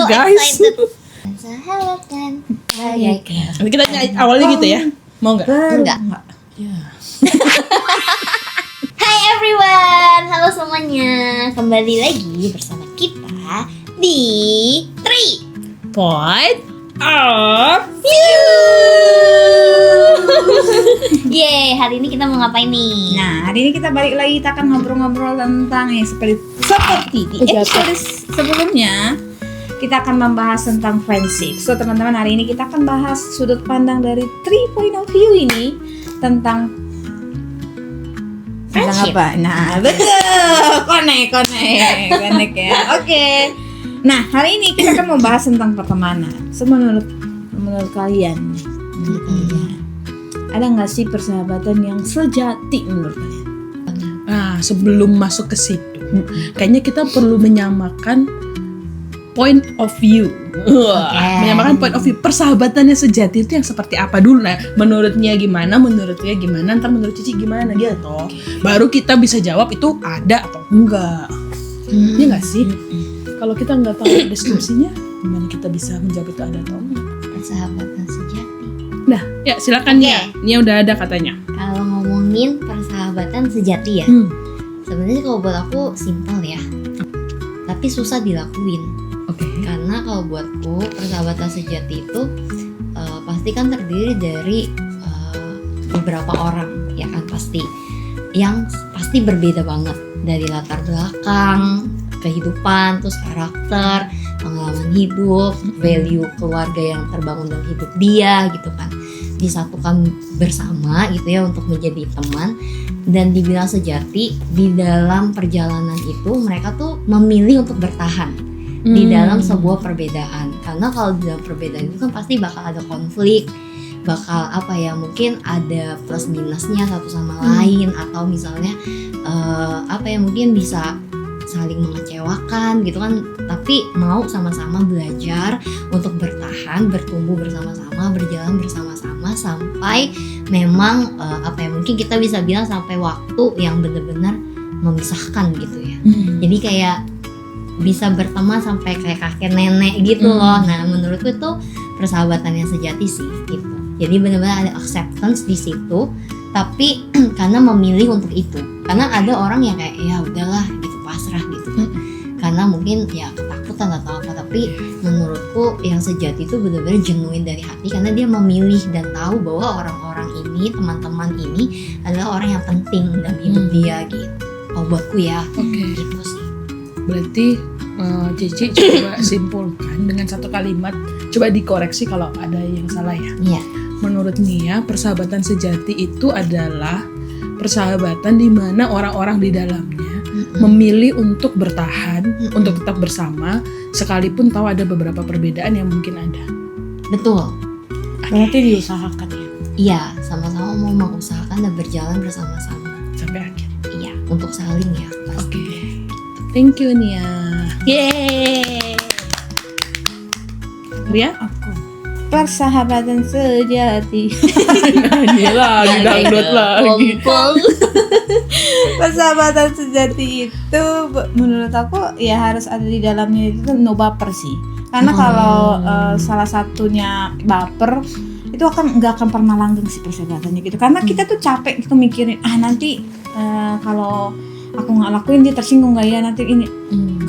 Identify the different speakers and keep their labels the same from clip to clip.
Speaker 1: guys.
Speaker 2: Persahabatan bagaikan.
Speaker 1: Nanti kita awalnya gitu ya. Mau nggak?
Speaker 2: Enggak. Hai everyone, halo semuanya. Kembali lagi bersama kita di 3
Speaker 1: Point of
Speaker 2: Yeay, hari ini kita mau ngapain nih?
Speaker 3: Nah, hari ini kita balik lagi, kita akan ngobrol-ngobrol tentang seperti di episode sebelumnya kita akan membahas tentang friendship. So, teman-teman, hari ini kita akan bahas sudut pandang dari 3 point of view ini tentang
Speaker 2: Friendship.
Speaker 3: apa? Nah, betul. Konek ya. Oke. Nah, hari ini kita akan membahas tentang pertemanan. So, menurut kalian, ada nggak sih persahabatan yang sejati menurut kalian?
Speaker 1: Nah, sebelum masuk ke situ, kayaknya kita perlu menyamakan point of view. Menyamakan point of view. Persahabatannya sejati itu yang seperti apa dulu? Nah, menurutnya gimana, ntar menurut Cici gimana gitu. Baru kita bisa jawab itu ada atau enggak. Iya nggak sih? Kalau kita nggak tahu deskripsinya, gimana kita bisa menjawab itu ada atau enggak?
Speaker 2: Persahabatan sejati.
Speaker 1: Nah, ya silakan Nia. Nia udah ada katanya.
Speaker 2: Kalau ngomongin persahabatan sejati ya, sebenarnya kalau buat aku simpel ya, tapi susah dilakuin.
Speaker 1: Oke.
Speaker 2: Karena kalau buatku persahabatan sejati itu pasti kan terdiri dari beberapa orang ya kan, pasti yang pasti berbeda banget dari latar belakang, kehidupan, terus karakter, pengalaman hidup, value keluarga yang terbangun dalam hidup dia gitu kan, disatukan bersama gitu ya untuk menjadi teman. Dan dibilang sejati, di dalam perjalanan itu mereka tuh memilih untuk bertahan di dalam sebuah perbedaan. Karena kalau di dalam perbedaan itu kan pasti bakal ada konflik, bakal mungkin ada plus minusnya satu sama lain, atau misalnya mungkin bisa saling mengecewakan gitu kan, tapi mau sama-sama belajar untuk bertahan, bertumbuh bersama-sama, berjalan bersama-sama sampai memang mungkin kita bisa bilang sampai waktu yang benar-benar memisahkan gitu ya. Jadi kayak bisa berteman sampai kayak kakek nenek gitu loh. Nah, menurutku itu persahabatan yang sejati sih gitu. Jadi benar-benar ada acceptance di situ, tapi karena memilih untuk itu. Karena ada orang yang kayak ya udahlah gitu, pasrah gitu kan. Karena mungkin ya ketakutan atau apa, tapi menurutku yang sejati itu benar-benar genuine dari hati karena dia memilih dan tahu bahwa orang-orang ini, teman-teman ini adalah orang yang penting dalam hidup dia gitu. Kalau buatku ya, gitu sih.
Speaker 1: Berarti Cici coba simpulkan dengan satu kalimat, coba dikoreksi kalau ada yang salah ya.
Speaker 2: Iya.
Speaker 1: Menurut Nia, persahabatan sejati itu adalah persahabatan di mana orang-orang di dalamnya memilih untuk bertahan, untuk tetap bersama, sekalipun tahu ada beberapa perbedaan yang mungkin ada.
Speaker 2: Betul.
Speaker 3: Berarti diusahakan ya?
Speaker 2: Iya, sama-sama mau mengusahakan dan berjalan bersama-sama
Speaker 1: Sampai akhir.
Speaker 2: Iya, untuk saling ya pasti.
Speaker 1: Thank you Nia. Yeay. Ria?
Speaker 3: Aku persahabatan sejati.
Speaker 1: Nyanyi lagi, dangdut lagi.
Speaker 3: Persahabatan sejati itu menurut aku ya harus ada di dalamnya itu no baper sih. Karena kalau salah satunya baper itu nggak akan pernah langgeng sih persahabatannya gitu. Karena kita tuh capek gitu mikirin nanti kalau aku nggak lakuin dia tersinggung nggak ya nanti ini.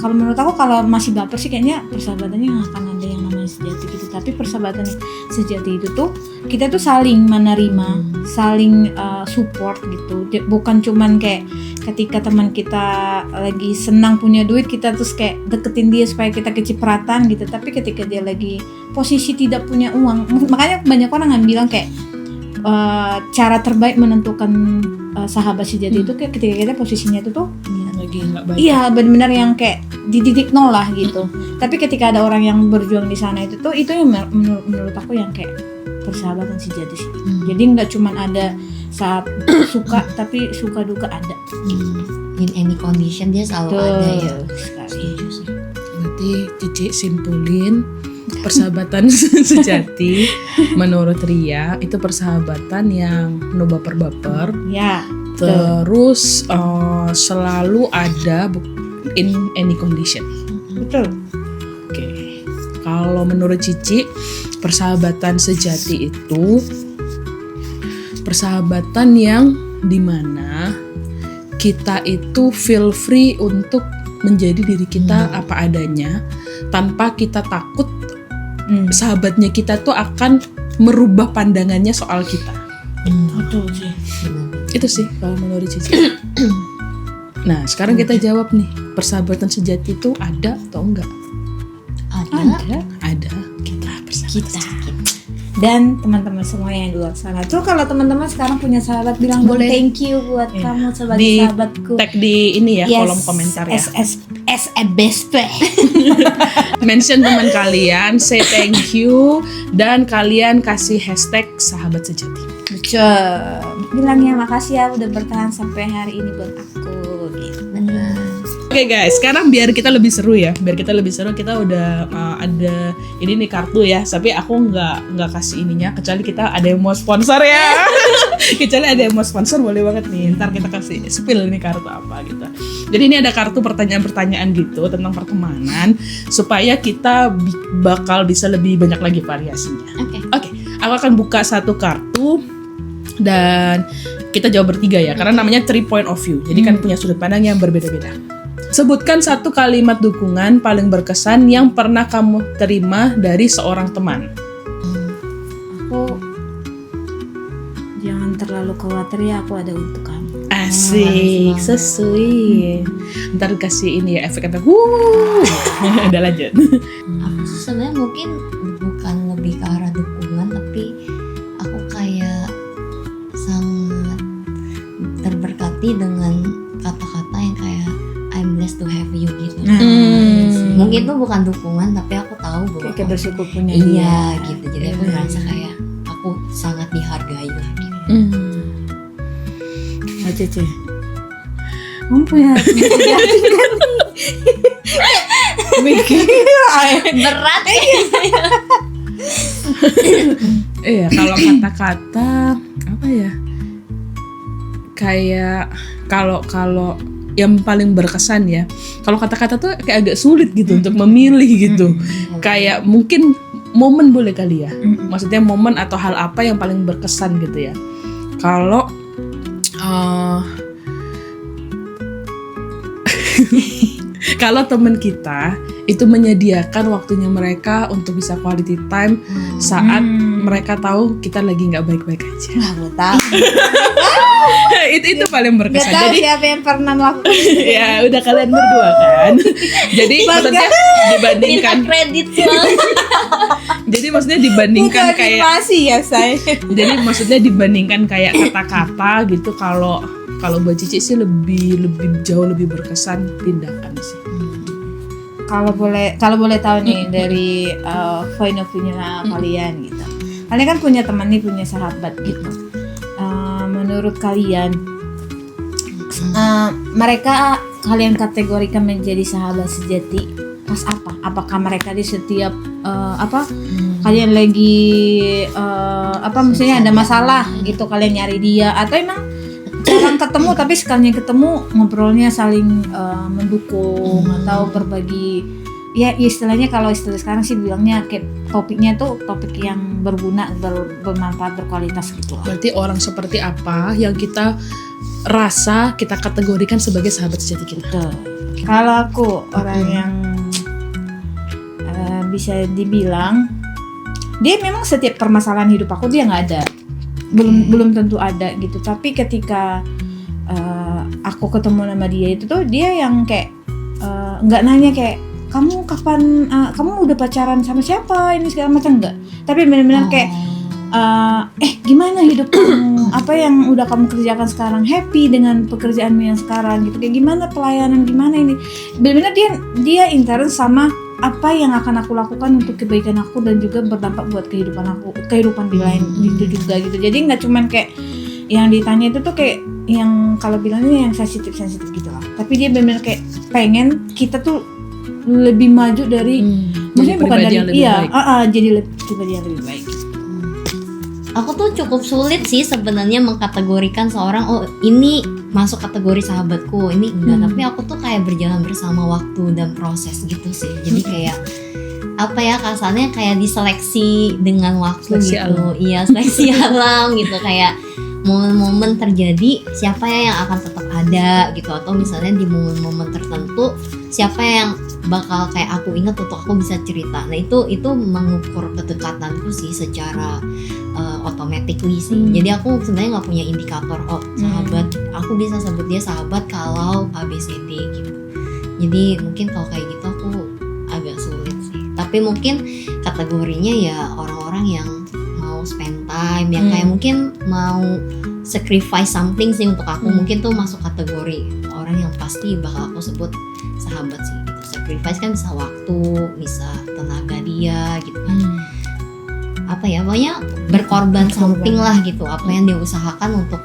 Speaker 3: Kalau menurut aku kalau masih baper sih kayaknya persahabatannya nggak akan ada yang namanya sejati gitu. Tapi persahabatan sejati itu tuh kita tuh saling menerima, saling support gitu. Bukan cuman kayak ketika teman kita lagi senang punya duit kita terus kayak deketin dia supaya kita kecipratan gitu. Tapi ketika dia lagi posisi tidak punya uang, makanya banyak orang yang bilang kayak cara terbaik menentukan sahabat sejati itu kayak ketika kita posisinya itu tuh
Speaker 1: Lagi nggak baik.
Speaker 3: iya benar-benar yang kayak di titik nol lah gitu. Tapi ketika ada orang yang berjuang di sana itu yang menurut aku yang kayak persahabatan sejati sih. Jadi nggak cuma ada saat suka tapi suka duka ada.
Speaker 2: In any condition dia selalu ada ya.
Speaker 1: Berarti Cici simpulin persahabatan sejati menurut Ria itu persahabatan yang no baper-baper.
Speaker 3: Ya.
Speaker 1: Terus selalu ada in any condition.
Speaker 3: Betul.
Speaker 1: Oke. Kalau menurut Cici, persahabatan sejati itu persahabatan yang dimana kita itu feel free untuk menjadi diri kita apa adanya, tanpa kita takut sahabatnya kita tuh akan merubah pandangannya soal kita.
Speaker 3: Betul sih.
Speaker 1: Itu sih kalau menurut Cici. Nah, sekarang kita jawab nih, persahabatan sejati itu ada atau enggak? Ada. Kita bersahabat.
Speaker 3: Dan teman-teman semua yang di luar sana tuh, kalau teman-teman sekarang punya sahabat, bilang
Speaker 1: Boleh.
Speaker 3: thank you buat kamu sebagai
Speaker 1: Di
Speaker 3: sahabatku.
Speaker 1: tag di ini ya,
Speaker 3: Yes,
Speaker 1: kolom komentar ya.
Speaker 3: as a best friend.
Speaker 1: Mention teman kalian, say thank you, dan kalian kasih hashtag sahabat sejati.
Speaker 3: Betul. Bilang ya makasih ya udah bertahan sampai hari ini buat aku gitu.
Speaker 1: Oke guys, sekarang biar kita lebih seru ya, kita udah ada ini nih kartu ya, tapi aku nggak kasih ininya, kecuali kita ada yang mau sponsor ya. Kecuali ada yang mau sponsor, boleh banget nih, ntar kita kasih spill nih kartu apa gitu. Jadi ini ada kartu pertanyaan-pertanyaan gitu tentang pertemanan, supaya kita bakal bisa lebih banyak lagi variasinya. Oke, aku akan buka satu kartu dan kita jawab bertiga ya, karena namanya 3 point of view, jadi kan punya sudut pandang yang berbeda-beda. Sebutkan satu kalimat dukungan paling berkesan yang pernah kamu terima dari seorang teman.
Speaker 3: Aku jangan terlalu khawatir ya, aku ada untuk kamu.
Speaker 1: Asik, so sweet. Ntar kasih ini ya, efek udah lanjut.
Speaker 2: Aku sih sebenarnya mungkin bukan lebih ke arah dukungan, tapi aku kayak sangat terberkati dengan kata-kata yang kayak I'm blessed to have you gitu. Mungkin itu bukan dukungan, tapi aku tahu bahwa
Speaker 3: Kayak bersyukur punya
Speaker 2: iya
Speaker 3: dia.
Speaker 2: gitu. Jadi aku merasa kayak aku sangat dihargai lah gitu.
Speaker 3: Cece, kamu punya
Speaker 2: Berat ya.
Speaker 1: Iya, kalau kata-kata apa ya? Kayak kalau yang paling berkesan ya. Kalau kata-kata tuh kayak agak sulit gitu untuk memilih gitu. Kayak mungkin momen boleh kali ya. Maksudnya momen atau hal apa yang paling berkesan gitu ya. Kalau kalau teman kita itu menyediakan waktunya mereka untuk bisa quality time saat mereka tahu kita lagi nggak baik-baik aja.
Speaker 3: Aku tahu.
Speaker 1: itu paling
Speaker 3: Gak
Speaker 1: berkesan.
Speaker 3: tahu
Speaker 1: Jadi
Speaker 3: siapa yang pernah melakukan.
Speaker 1: ya udah kalian berdua kan. Jadi maksudnya dibandingkan.
Speaker 2: Minta kredit banget.
Speaker 1: Jadi maksudnya dibandingkan
Speaker 3: Bukan
Speaker 1: kayak.
Speaker 3: animasi ya saya.
Speaker 1: Jadi maksudnya dibandingkan kayak kata-kata gitu. Kalau buat Cici sih lebih jauh lebih berkesan tindakan sih.
Speaker 3: Kalau boleh tahu nih dari point of view-nya kalian gitu. Kalian kan punya teman nih, punya sahabat gitu. Menurut kalian mereka kalian kategorikan menjadi sahabat sejati pas apa? Apakah mereka di setiap kalian lagi misalnya ada masalah gitu kalian nyari dia, atau emang jarang ketemu tapi sekalinya ketemu ngobrolnya saling mendukung atau berbagi ya istilahnya, kalau istilah sekarang sih bilangnya kayak topiknya tuh topik yang berguna, bermanfaat, berkualitas gitu lah.
Speaker 1: Berarti orang seperti apa yang kita rasa kita kategorikan sebagai sahabat sejati kita?
Speaker 3: Betul. Kalau aku orang yang bisa dibilang dia memang setiap permasalahan hidup aku dia nggak ada, belum tentu ada gitu, tapi ketika aku ketemu sama dia itu tuh dia yang kayak nggak nanya kayak kamu kapan kamu udah pacaran sama siapa ini segala macam, enggak, tapi benar-benar kayak gimana hidup kamu, apa yang udah kamu kerjakan sekarang, happy dengan pekerjaanmu yang sekarang gitu, kayak gimana pelayanan, gimana ini, benar-benar dia intern sama apa yang akan aku lakukan untuk kebaikan aku dan juga berdampak buat kehidupan di lain gitu juga gitu. Jadi nggak cuman kayak yang ditanya itu tuh kayak yang kalau bilangnya yang sensitif gitu lah, tapi dia benar-benar kayak pengen kita tuh lebih maju dari maksudnya bukan dari jadi pribadi yang lebih baik.
Speaker 2: Aku tuh cukup sulit sih sebenarnya mengkategorikan seorang ini masuk kategori sahabatku, ini enggak, tapi aku tuh kayak berjalan bersama waktu dan proses gitu sih. Jadi kayak apa ya, kasarnya kayak diseleksi dengan waktu
Speaker 1: Seleksi
Speaker 2: gitu.
Speaker 1: alam.
Speaker 2: Iya, seleksi alam gitu, kayak momen-momen terjadi siapa ya yang akan tetap ada gitu, atau misalnya di momen-momen tertentu siapa yang bakal kayak aku ingat untuk aku bisa cerita. Nah itu mengukur kedekatanku sih secara automatically sih. Jadi aku sebenarnya nggak punya indikator sahabat, aku bisa sebut dia sahabat kalau ABCD gitu. Jadi mungkin kalau kayak gitu aku agak sulit sih. Tapi mungkin kategorinya ya orang-orang yang mau spend time, yang kayak mungkin mau sacrifice something sih untuk aku. Mungkin tuh masuk kategori orang yang pasti bakal aku sebut sahabat sih gitu. Sacrifice kan bisa waktu, bisa tenaga dia gitu kan. Apa ya, pokoknya berkorban something lah gitu, apa yang dia usahakan untuk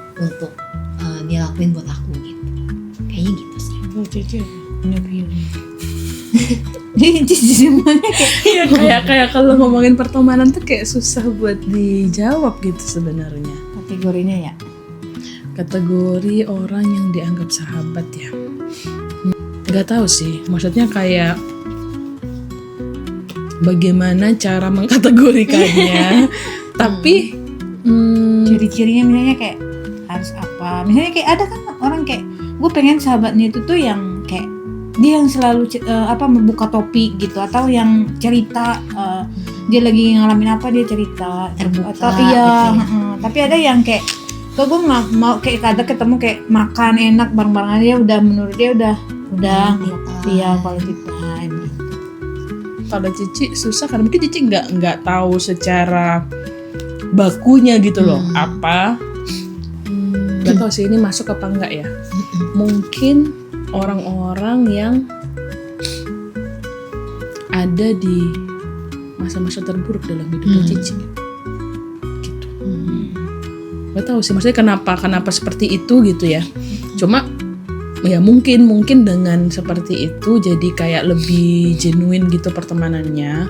Speaker 2: dia lakuin buat aku gitu. Kayaknya gitu sih.
Speaker 3: Cici punya feeling. Jadi Cici semuanya kayak
Speaker 1: Iya, kayak kalau ngomongin pertemanan tuh kayak susah buat dijawab gitu sebenarnya.
Speaker 3: kategorinya ya.
Speaker 1: Kategori orang yang dianggap sahabat ya. Gak tahu sih, maksudnya kayak bagaimana cara mengkategorikannya. Tapi
Speaker 3: Ciri-cirinya misalnya kayak harus apa? Misalnya kayak ada kan orang kayak gue pengen sahabatnya itu tuh yang kayak dia yang selalu membuka topik gitu, atau yang cerita dia lagi ngalamin apa dia cerita
Speaker 2: Terbuka
Speaker 3: atau
Speaker 2: gitu ya.
Speaker 3: Tapi ada yang kayak kok gue mau kayak kadang ketemu kayak makan enak bareng-bareng dia udah, menurut dia udah dia quality time.
Speaker 1: kalau Cici susah karena mungkin Cici nggak tahu secara bakunya gitu loh apa. Nggak tahu sih ini masuk apa enggak ya. Mungkin orang-orang yang ada di masa-masa terburuk dalam hidupnya Cici gitu. Gak tahu sih maksudnya kenapa seperti itu gitu ya. Cuma ya mungkin dengan seperti itu jadi kayak lebih genuine gitu pertemanannya.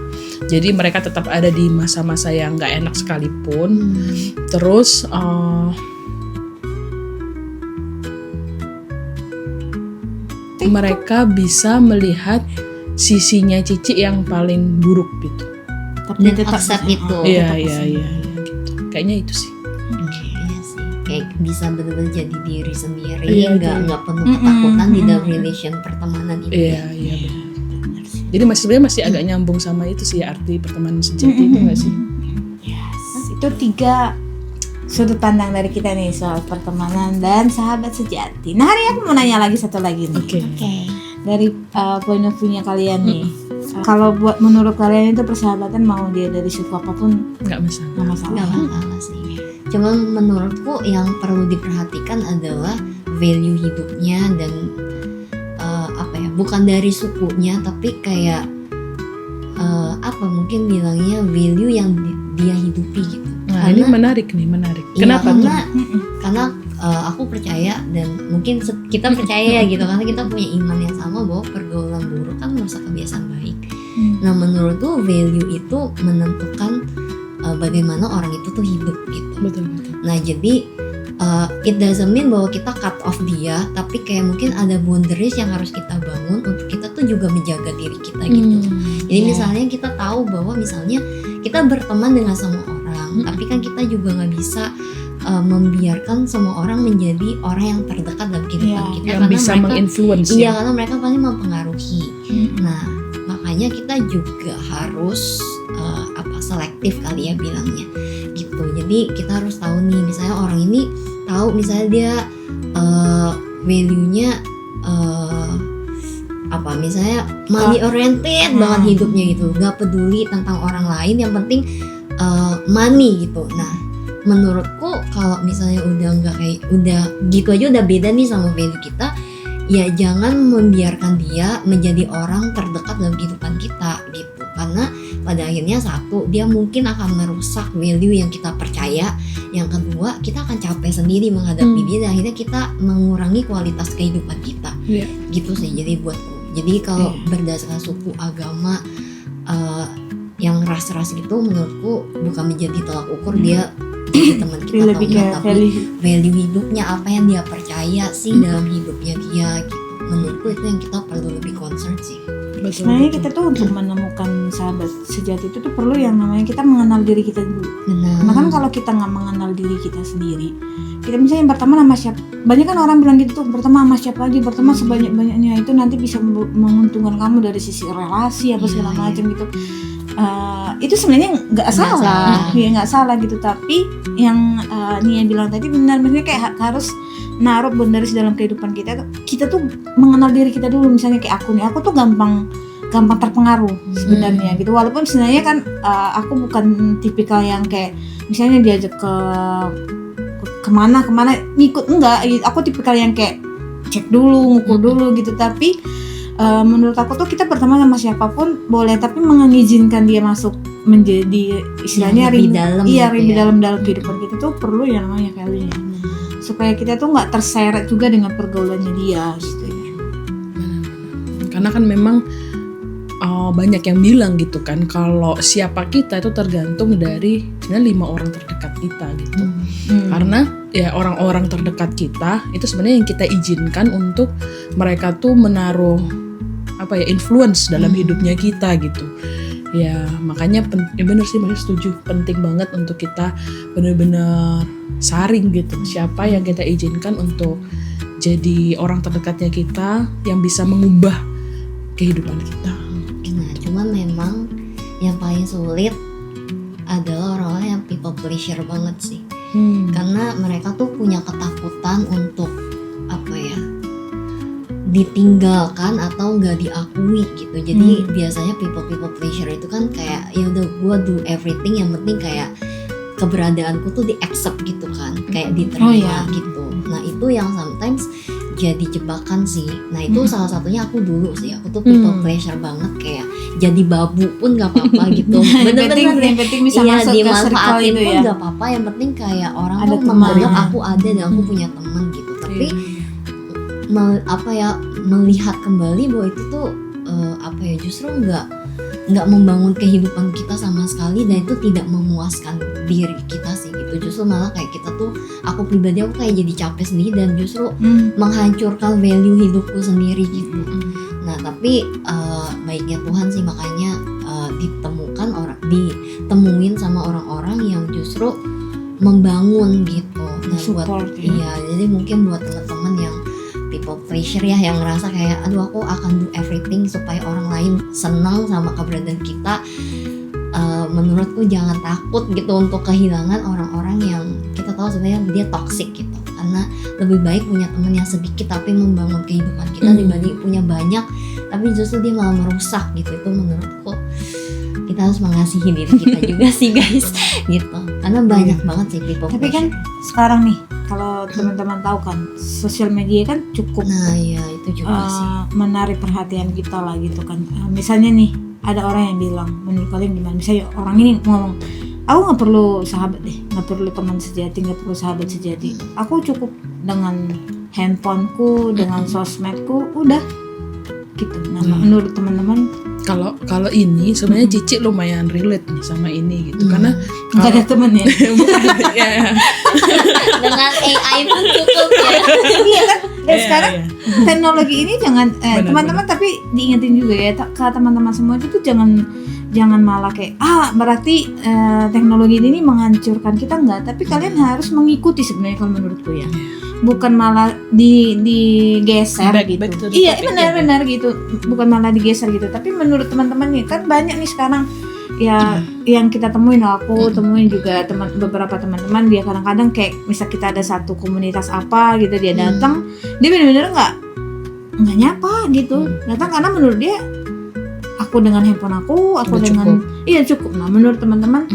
Speaker 1: Jadi mereka tetap ada di masa-masa yang nggak enak sekalipun. Terus mereka bisa melihat sisinya Cici yang paling buruk gitu.
Speaker 3: Tapi
Speaker 2: Dan
Speaker 3: tetap
Speaker 2: accept
Speaker 3: bisa-
Speaker 2: itu.
Speaker 1: Iya
Speaker 3: tetap bisa.
Speaker 1: gitu. Kayaknya itu sih.
Speaker 2: Iya sih, kayak bisa benar-benar jadi diri sendiri,
Speaker 1: Iya,
Speaker 2: nggak penuh ketakutan di dalam relation pertemanan itu.
Speaker 1: Iya benar. Jadi sebenarnya masih agak nyambung sama itu sih arti pertemanan sejati itu nggak sih?
Speaker 3: Yes. Itu 3 sudut pandang dari kita nih soal pertemanan dan sahabat sejati. Nah, hari aku mau nanya lagi satu lagi nih.
Speaker 1: Oke.
Speaker 3: Dari point of view-nya kalian nih. Kalau buat menurut kalian itu persahabatan mau dia dari suku apapun
Speaker 1: Nggak masalah.
Speaker 3: nggak masalah.
Speaker 2: Nggak masalah sih. Cuma menurutku yang perlu diperhatikan adalah value hidupnya dan bukan dari sukunya, tapi kayak mungkin bilangnya value yang dia hidupi gitu.
Speaker 1: Nah ini menarik.
Speaker 2: Iya,
Speaker 1: Kenapa tuh?
Speaker 2: karena aku percaya dan mungkin kita percaya ya gitu, karena kita punya iman yang sama bahwa pergaulan buruk kan merusak kebiasaan baik. Nah menurutku value itu menentukan bagaimana orang itu tuh hidup gitu.
Speaker 1: Betul.
Speaker 2: Nah jadi it doesn't mean bahwa kita cut off dia, tapi kayak mungkin ada boundaries yang harus kita bangun untuk kita tuh juga menjaga diri kita gitu. Jadi misalnya kita tahu bahwa misalnya kita berteman dengan semua orang, tapi kan kita juga nggak bisa membiarkan semua orang menjadi orang yang terdekat dalam kehidupan kita,
Speaker 1: Yang
Speaker 2: karena
Speaker 1: bisa
Speaker 2: mereka
Speaker 1: menginfluence
Speaker 2: iya
Speaker 1: ya.
Speaker 2: karena mereka pasti mempengaruhi. Nah makanya kita juga harus selektif kali ya bilangnya gitu. Jadi kita harus tahu nih, misalnya orang ini tahu misalnya dia value-nya misalnya money oriented banget hidupnya gitu, gak peduli tentang orang lain, yang penting money gitu. Nah menurutku kalau misalnya udah gitu aja udah beda nih sama value kita, ya jangan membiarkan dia menjadi orang terdekat dalam kehidupan kita gitu. Karena pada akhirnya satu, dia mungkin akan merusak value yang kita percaya. Yang kedua, kita akan capek sendiri menghadapi dia, dan akhirnya kita mengurangi kualitas kehidupan kita. Gitu sih jadi buatku. Jadi kalau berdasarkan suku, agama, yang ras-ras gitu, menurutku bukan menjadi tolak ukur dia jadi teman kita atau enggak, tapi value hidupnya, apa yang dia percaya sih dalam hidupnya dia gitu. Menurutku itu yang kita perlu lebih concern sih.
Speaker 3: Sebenarnya kita tuh untuk menemukan sahabat sejati itu tuh perlu yang namanya kita mengenal diri kita dulu.
Speaker 2: Benar.
Speaker 3: Nah kan kalau kita nggak mengenal diri kita sendiri, kita misalnya yang pertama sama siapa, banyak kan orang bilang gitu tuh, pertama sama siapa aja, pertama sebanyak-banyaknya, itu nanti bisa menguntungkan kamu dari sisi relasi apa segala macam gitu. Itu sebenarnya nggak salah, ya nggak salah gitu. Tapi yang Nia bilang tadi benar, maksudnya kayak harus naruh boundaries dalam kehidupan kita. Kita tuh mengenal diri kita dulu. Misalnya kayak aku tuh gampang terpengaruh sebenarnya gitu. Walaupun sebenarnya kan aku bukan tipikal yang kayak misalnya diajak kemana ngikut, enggak gitu. Aku tipikal yang kayak cek dulu, ngukur dulu gitu. Tapi menurut aku tuh kita pertama sama siapapun boleh, tapi mengizinkan dia masuk menjadi istilahnya
Speaker 2: lebih dalam,
Speaker 3: lebih dalam kehidupan kita tuh perlu yang namanya value ya. Supaya kita tuh nggak terseret juga dengan pergaulannya dia gitu ya.
Speaker 1: Karena kan memang banyak yang bilang gitu kan, kalau siapa kita itu tergantung dari sebenarnya 5 orang terdekat kita gitu. Karena ya orang-orang terdekat kita itu sebenarnya yang kita izinkan untuk mereka tuh menaruh influence dalam hidupnya kita gitu. Ya makanya bener sih, masih setuju, penting banget untuk kita benar-benar saring gitu siapa yang kita izinkan untuk jadi orang terdekatnya kita yang bisa mengubah kehidupan kita.
Speaker 2: Nah, cuman memang yang paling sulit adalah orang-orang yang people pleasure banget sih. Karena mereka tuh punya ketakutan untuk ditinggalkan atau nggak diakui gitu. Jadi biasanya people pleasure itu kan kayak ya udah gue do everything, yang penting kayak keberadaanku tuh di accept gitu kan, kayak diterima gitu. Nah itu yang sometimes jadi jebakan sih. Nah itu salah satunya aku dulu sih, aku tuh people pleasure banget, kayak jadi babu pun nggak apa-apa gitu. Bener-bener
Speaker 3: yang penting bisa masuk ke circle
Speaker 2: dimanfaatin
Speaker 3: itu
Speaker 2: pun
Speaker 3: ya.
Speaker 2: nggak apa-apa, yang penting kayak orang
Speaker 3: Ada
Speaker 2: tuh
Speaker 3: teman.
Speaker 2: menganggap aku ada dan aku punya teman gitu. Tapi melihat kembali bahwa itu tuh justru nggak membangun kehidupan kita sama sekali, dan itu tidak memuaskan diri kita sih gitu. Justru malah kayak kita tuh, aku pribadi aku kayak jadi capek sendiri dan justru menghancurkan value hidupku sendiri gitu. Nah tapi baiknya Tuhan sih, makanya ditemuin sama orang-orang yang justru membangun gitu. Nah
Speaker 3: Support,
Speaker 2: jadi mungkin buat teman-teman yang people pleasure ya, yang ngerasa kayak aduh aku akan do everything supaya orang lain senang sama keberadaan kita, menurutku jangan takut gitu untuk kehilangan orang-orang yang kita tahu sebenarnya dia toxic gitu. Karena lebih baik punya teman yang sedikit tapi membangun kehidupan kita dibanding punya banyak tapi justru dia malah merusak gitu. Itu menurutku kita harus mengasihi diri kita juga sih guys gitu. Karena banyak banget sih people
Speaker 3: Tapi kan sekarang nih, kalau teman-teman tahu kan, sosial media kan cukup
Speaker 2: ya itu juga sih
Speaker 3: menarik perhatian kita lah gitu kan. Misalnya nih, ada orang yang bilang, menurut kalian gimana? Misalnya orang ini ngomong, aku nggak perlu sahabat deh, nggak perlu teman sejati, nggak perlu sahabat sejati. Aku cukup dengan handphoneku, dengan sosmedku, udah gitu. Nah, menurut teman-teman,
Speaker 1: Kalau ini sebenarnya Cici lumayan relate nih sama ini gitu, karena
Speaker 3: nggak ada temen ya.
Speaker 2: dengan AI pun cukup ya.
Speaker 3: Iya kan? Dan sekarang teknologi ini jangan teman-teman, tapi diingetin juga ya ke teman-teman semua itu tuh jangan malah kayak berarti teknologi ini menghancurkan kita, enggak, tapi kalian harus mengikuti sebenarnya kalau menurutku ya. Bukan malah digeser gitu. Iya benar-benar gitu. Bukan malah digeser gitu. Tapi menurut teman-teman nih kan banyak nih sekarang ya yang kita temuin, temuin juga beberapa teman-teman, dia kadang-kadang kayak misal kita ada satu komunitas apa gitu, dia datang, dia benar-benar nggak nyapa gitu. Datang karena menurut dia aku dengan handphone aku
Speaker 1: udah
Speaker 3: dengan
Speaker 1: cukup.
Speaker 3: cukup. Nah menurut teman-teman,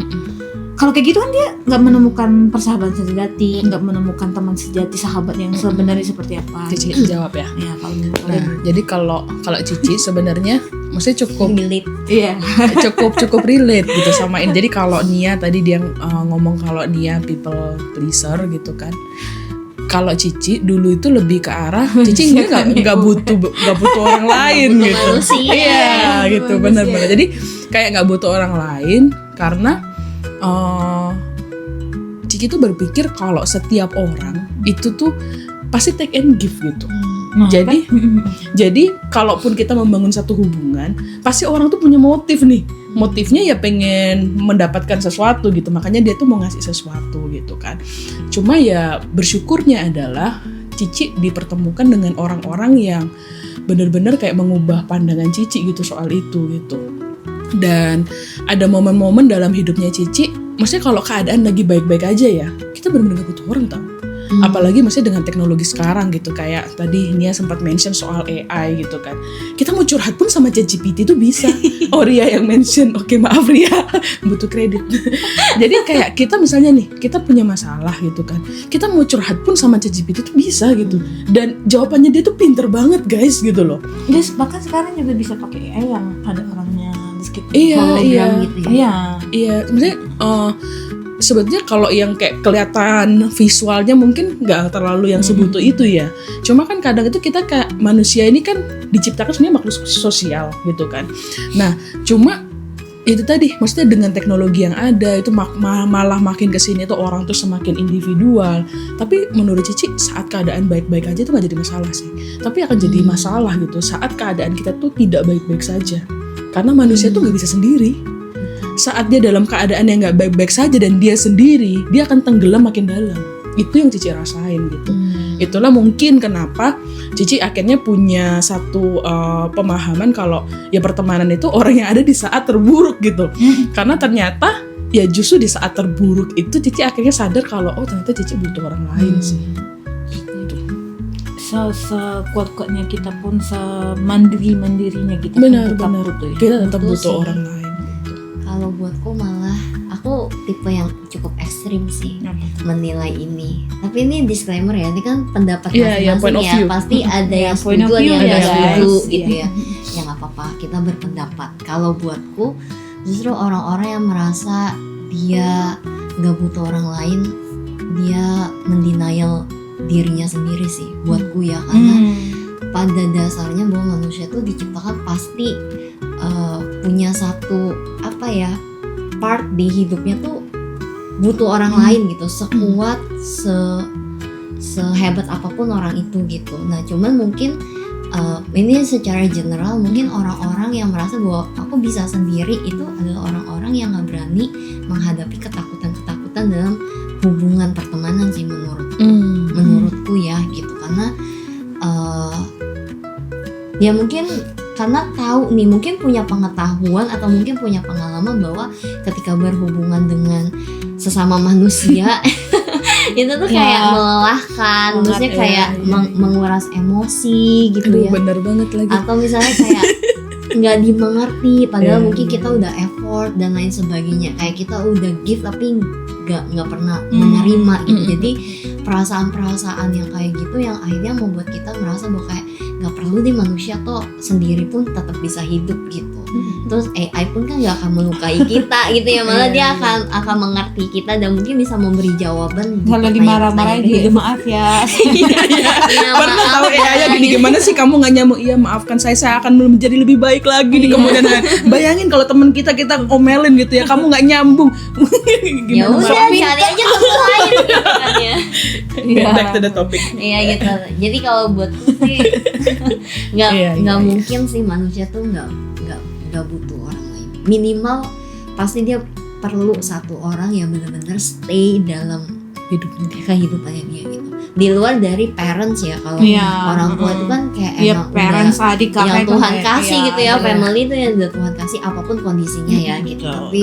Speaker 3: kalau kayak gitu kan dia nggak menemukan persahabatan sejati, nggak menemukan teman sejati, sahabat yang sebenarnya seperti apa.
Speaker 1: Cici jawab ya.
Speaker 3: Ya kalau menurut
Speaker 1: Nah, jadi kalau Cici sebenarnya mesti cukup cukup relate gitu sama ini. Jadi kalau Nia tadi dia ngomong kalau Nia people pleaser gitu kan. Kalau Cici dulu itu lebih ke arah Cici nggak butuh orang lain gitu. Iya gitu, benar-benar. Jadi kayak nggak butuh orang lain karena Cici tuh berpikir kalau setiap orang itu tuh pasti take and give gitu. Jadi kalaupun kita membangun satu hubungan, pasti orang tuh punya motif nih. motifnya ya pengen mendapatkan sesuatu gitu, makanya dia tuh mau ngasih sesuatu gitu kan. Cuma ya bersyukurnya adalah Cici dipertemukan dengan orang-orang yang benar-benar kayak mengubah pandangan Cici gitu soal itu gitu. Dan ada momen-momen dalam hidupnya Cici, maksudnya kalau keadaan lagi baik-baik aja ya, kita benar-benar gak butuh orang tau. Apalagi maksudnya dengan teknologi sekarang gitu, kayak tadi Nia sempat mention soal AI gitu kan. Kita mau curhat pun sama ChatGPT itu bisa. Oh Ria yang mention, oke maaf Ria, butuh kredit. Jadi kayak kita misalnya nih, kita punya masalah gitu kan, kita mau curhat pun sama ChatGPT itu bisa gitu. Dan jawabannya dia tuh pinter banget guys gitu loh.
Speaker 3: Terus bahkan sekarang juga bisa pakai AI yang ada orangnya di sekitar.
Speaker 1: Iya,
Speaker 2: hologram gitu ya.
Speaker 3: Iya.
Speaker 1: Maksudnya sebetulnya kalau yang kayak kelihatan visualnya mungkin nggak terlalu yang sebutuh itu ya. Cuma kan kadang itu kita kayak manusia ini kan diciptakan sebenarnya makhluk sosial gitu kan. Nah, cuma itu tadi, maksudnya dengan teknologi yang ada itu malah makin kesini tuh orang tuh semakin individual. Tapi menurut Cici saat keadaan baik-baik aja tuh nggak jadi masalah sih. Tapi akan jadi masalah gitu saat keadaan kita tuh tidak baik-baik saja. Karena manusia tuh nggak bisa sendiri. Saat dia dalam keadaan yang nggak baik-baik saja dan dia sendiri, dia akan tenggelam makin dalam. Itu yang Cici rasain gitu. Itulah mungkin kenapa Cici akhirnya punya satu pemahaman kalau ya pertemanan itu orang yang ada di saat terburuk gitu. Karena ternyata ya justru di saat terburuk itu Cici akhirnya sadar kalau oh ternyata Cici butuh orang lain sih.
Speaker 3: Sekuat-kuatnya kita pun, semandiri-mandirinya kita
Speaker 1: Benar,
Speaker 3: tetap
Speaker 1: benar.
Speaker 3: butuh ya.
Speaker 1: Kita tetap
Speaker 2: Betul
Speaker 1: butuh
Speaker 2: sih.
Speaker 1: orang lain.
Speaker 2: Kalau buatku malah aku tipe yang cukup ekstrim sih menilai ini. Tapi ini disclaimer ya, ini kan pendapat
Speaker 1: Iya, point
Speaker 2: masing-masing
Speaker 1: of
Speaker 2: ya.
Speaker 1: view.
Speaker 2: Pasti ada
Speaker 3: Iya,
Speaker 2: yang
Speaker 3: point of
Speaker 2: setuju, ada
Speaker 3: view
Speaker 2: yang
Speaker 3: ya,
Speaker 2: nggak setuju
Speaker 3: guys.
Speaker 2: gitu
Speaker 3: Iya.
Speaker 2: ya. Ya nggak apa-apa, kita berpendapat. Kalau buatku justru orang-orang yang merasa dia nggak butuh orang lain, dia mendenial dirinya sendiri sih. Buatku ya, karena pada dasarnya bahwa manusia tuh diciptakan pasti punya satu apa ya, part di hidupnya tuh butuh orang lain gitu, sekuat sehebat apapun orang itu gitu. Nah cuman mungkin ini secara general mungkin orang-orang yang merasa bahwa aku bisa sendiri itu adalah orang-orang yang nggak berani menghadapi ketakutan-ketakutan dalam hubungan pertemanan sih menurutku ya gitu. Karena ya mungkin karena tahu nih, mungkin punya pengetahuan atau mungkin punya pengalaman bahwa ketika berhubungan dengan sesama manusia itu tuh kayak melelahkan, maksudnya kayak menguras emosi gitu.
Speaker 1: Aduh,
Speaker 2: ya.
Speaker 1: bener banget lagi.
Speaker 2: Atau misalnya kayak nggak dimengerti, padahal mungkin kita udah effort dan lain sebagainya. Kayak kita udah give tapi nggak pernah menerima gitu. Jadi perasaan-perasaan yang kayak gitu yang akhirnya membuat kita merasa bahwa kayak nggak perlu di manusia tuh sendiri pun tetap bisa hidup gitu. Terus AI pun kan nggak akan melukai kita gitu ya, malah dia akan mengerti kita dan mungkin bisa memberi jawaban.
Speaker 3: Kalau dimarah-marahin juga maaf ya.
Speaker 2: Iya,
Speaker 1: Pernah tahu AI-nya gini, gimana sih kamu nggak nyamuk? Iya maafkan saya akan menjadi lebih baik lagi di kemudian hari. Bayangin kalau teman kita omelin gitu ya, kamu nggak nyambung.
Speaker 2: Ya udah cari aja teman lain gitu kan ya.
Speaker 1: Back to the topic.
Speaker 2: Iya gitu. Jadi kalau buatku sih nggak mungkin sih manusia tuh nggak butuh orang lain. Minimal pasti dia perlu satu orang yang benar-benar stay dalam kehidupannya dia gitu. Di luar dari parents ya, kalau orang tua itu kan kayak emang
Speaker 3: parents, adik, kakak
Speaker 2: yang
Speaker 3: itu
Speaker 2: Tuhan
Speaker 3: kayak,
Speaker 2: kasih gitu ya,
Speaker 3: iya.
Speaker 2: family itu yang udah Tuhan kasih apapun kondisinya ya gitu. Tapi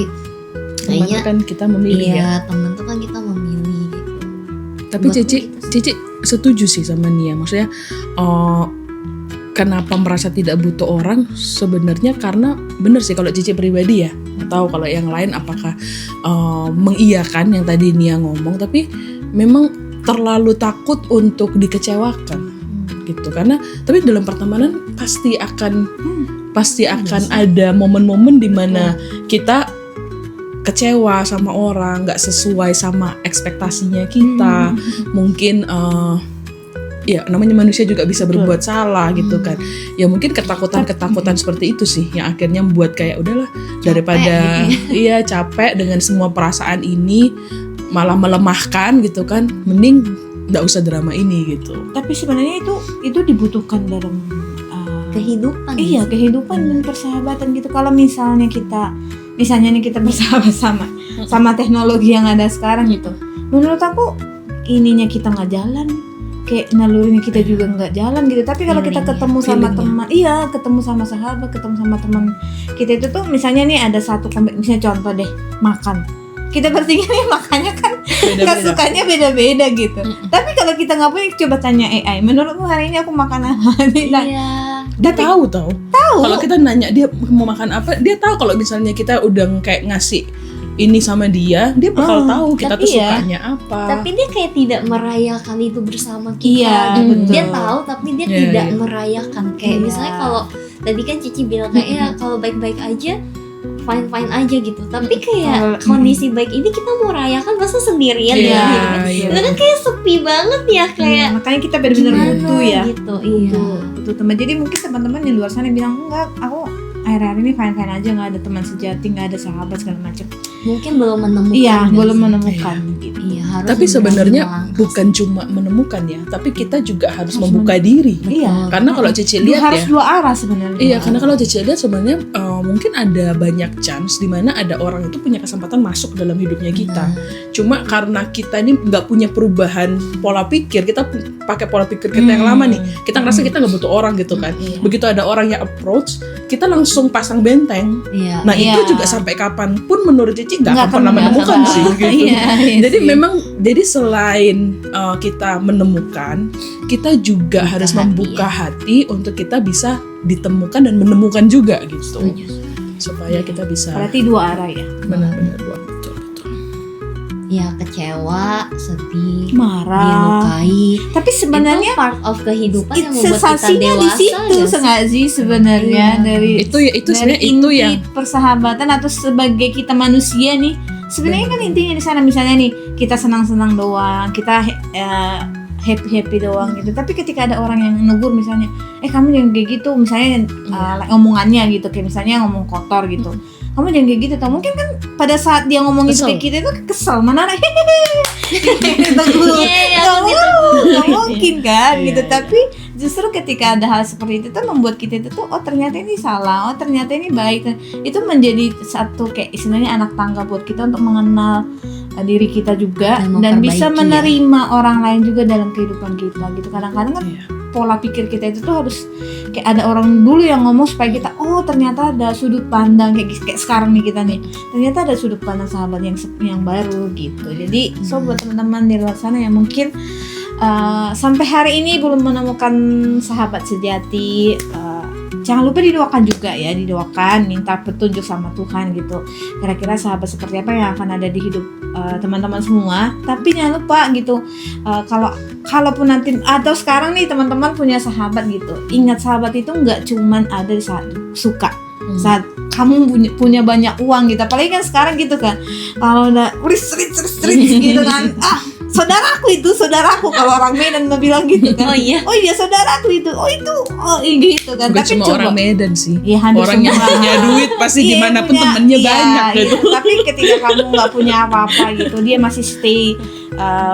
Speaker 2: kayaknya
Speaker 1: kan kita memilih ya.
Speaker 2: iya, temen tuh kan kita memilih gitu.
Speaker 1: Tapi Cici setuju sih sama Nia. Maksudnya kenapa merasa tidak butuh orang sebenarnya karena bener sih kalau Cici pribadi ya, atau kalau yang lain apakah mengiyakan yang tadi Nia ngomong, tapi memang terlalu takut untuk dikecewakan gitu. Karena tapi dalam pertemanan pasti akan ada momen-momen di mana kita kecewa sama orang, nggak sesuai sama ekspektasinya kita. Mungkin ya namanya manusia juga bisa berbuat salah gitu kan. Ya mungkin ketakutan seperti itu sih yang akhirnya membuat kayak udahlah daripada iya capek dengan semua perasaan ini malah melemahkan gitu kan, mending nggak usah drama ini gitu.
Speaker 3: Tapi sebenarnya itu dibutuhkan dalam
Speaker 2: kehidupan.
Speaker 3: Iya, kehidupan dan persahabatan gitu. Kalau misalnya kita misalnya nih kita bersahabat sama teknologi yang ada sekarang gitu. Menurut aku ininya kita nggak jalan, kayak nalurinya kita juga nggak jalan gitu. Tapi kalau kita ketemu sama teman, ketemu sama sahabat, ketemu sama teman kita itu tuh, misalnya nih ada satu misalnya contoh deh, makan. Kita bertiga nih makannya kan sukanya beda-beda gitu. Tapi kalau kita nggak punya, coba tanya AI, menurutmu hari ini aku makan apa?
Speaker 1: Dia tahu. Kalau kita nanya dia mau makan apa, dia tahu. Kalau misalnya kita udah kayak ngasih ini sama dia bakal tahu kita tuh sukanya apa.
Speaker 2: Tapi dia kayak tidak merayakan itu bersama kita.
Speaker 3: Iya, betul.
Speaker 2: Dia tahu tapi dia tidak merayakan. Kayak misalnya kalau tadi kan Cici bilang kayak kalau baik-baik aja, fine aja gitu. Tapi kayak kondisi baik ini kita mau rayakan masa sendirian Itu kan kayak sepi banget ya, kayak
Speaker 3: makanya kita benar-benar butuh ya.
Speaker 2: Gitu.
Speaker 3: Butuh teman. Jadi mungkin teman-teman di luar sana bilang enggak, aku akhir-akhir ini fine aja, nggak ada teman sejati, nggak ada sahabat segala macam.
Speaker 2: Mungkin belum menemukan.
Speaker 3: Iya, belum menemukan gitu.
Speaker 2: Iya, harus.
Speaker 1: Tapi sebenarnya bukan cuma menemukan ya, tapi kita juga harus membuka diri.
Speaker 3: Iya.
Speaker 1: Karena kalau Cici lihat
Speaker 3: harus dua arah sebenarnya.
Speaker 1: Iya, karena kalau Cici lihat sebenarnya mungkin ada banyak chance di mana ada orang itu punya kesempatan masuk dalam hidupnya kita. Cuma karena kita ini nggak punya perubahan pola pikir, kita pakai pola pikir kita yang lama nih. Kita ngerasa kita nggak butuh orang gitu kan. Begitu ada orang yang approach, kita langsung pasang benteng. Nah itu juga sampai kapanpun menurut Cici nggak akan pernah menemukan sih gitu. Jadi memang selain kita menemukan, kita juga harus membuka hati untuk kita bisa ditemukan dan menemukan juga gitu. Supaya kita bisa.
Speaker 3: Berarti dua arah ya.
Speaker 1: Benar-benar dua, betul.
Speaker 2: Ya, kecewa, sedih,
Speaker 3: marah,
Speaker 2: dilukai.
Speaker 3: Tapi sebenarnya
Speaker 2: itu part of kehidupan yang membuat kita
Speaker 3: sensasinya
Speaker 2: dewasa.
Speaker 3: di situ sengaja sih sebenarnya dari
Speaker 1: itu sebenarnya itu yang
Speaker 3: persahabatan atau sebagai kita manusia nih. Sebenarnya kan intinya di sana, misalnya nih kita senang-senang doang, kita happy doang gitu. Tapi ketika ada orang yang negur misalnya, kamu jangan kayak gitu, misalnya omongannya gitu, kayak misalnya ngomong kotor gitu. Kamu jangan kayak gitu, tau mungkin kan pada saat dia ngomong itu kayak kita itu kesel, mana nggak mungkin kan gitu. Tapi justru ketika ada hal seperti itu tuh membuat kita itu tuh, oh ternyata ini salah, oh ternyata ini baik. Itu menjadi satu kayak istilahnya anak tangga buat kita untuk mengenal diri kita juga dan bisa menerima orang lain juga dalam kehidupan kita gitu. Kadang-kadang kan pola pikir kita itu tuh harus kayak ada orang dulu yang ngomong supaya kita, oh ternyata ada sudut pandang kayak sekarang nih kita nih, ternyata ada sudut pandang sahabat yang baru gitu. Jadi buat teman-teman di luar sana yang mungkin sampai hari ini belum menemukan sahabat sejati, jangan lupa didoakan juga ya, didoakan, minta petunjuk sama Tuhan gitu. Kira-kira sahabat seperti apa yang akan ada di hidup teman-teman semua. Tapi jangan lupa gitu, kalaupun nanti atau sekarang nih teman-teman punya sahabat gitu, ingat sahabat itu nggak cuman ada di saat suka, saat kamu punya banyak uang gitu. Apalagi kan sekarang gitu kan, kalau udah rich gitu kan, saudaraku kalau orang Medan bilang gitu kan. Oh iya saudaraku itu, gitu kan.
Speaker 1: Bukan
Speaker 3: tapi
Speaker 1: cuma
Speaker 3: coba
Speaker 1: orang Medan sih,
Speaker 3: orang
Speaker 1: yang punya duit pasti dimanapun temennya banyak gitu.
Speaker 3: Tapi ketika kamu nggak punya apa-apa gitu, dia masih stay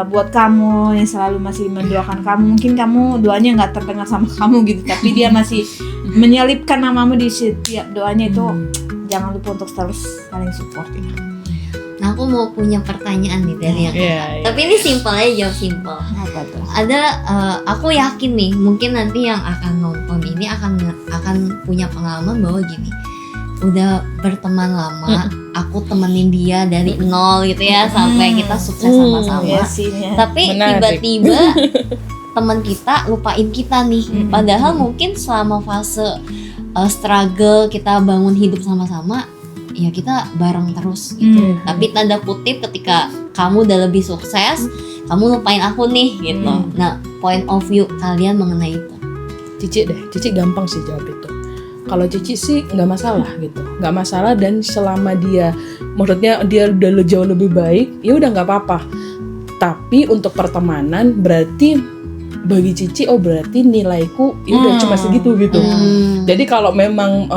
Speaker 3: buat kamu, yang selalu masih mendoakan kamu. Mungkin kamu doanya nggak terdengar sama kamu gitu, tapi dia masih menyelipkan namamu di setiap doanya itu. Jangan lupa untuk terus saling support ya.
Speaker 2: Nah, aku mau punya pertanyaan nih dari yang tapi ini simpel aja, jawab simpel.
Speaker 3: Apa tuh?
Speaker 2: Ada aku yakin nih, mungkin nanti yang akan nonton ini akan punya pengalaman bahwa gini, udah berteman lama, aku temenin dia dari nol gitu ya, sampai kita sukses sama-sama. Tapi tiba-tiba teman kita lupain kita nih, padahal mungkin selama fase struggle kita bangun hidup sama-sama, ya kita bareng terus gitu. Tapi tanda kutip ketika kamu udah lebih sukses, kamu lupain aku nih gitu. Nah, point of view kalian mengenai itu?
Speaker 1: Cici gampang sih jawab itu. Kalau Cici sih nggak masalah gitu, nggak masalah, dan selama maksudnya dia udah jauh lebih baik, ya udah nggak apa-apa. Tapi untuk pertemanan berarti bagi Cici, berarti nilaiku ya udah cuma segitu gitu. Jadi kalau memang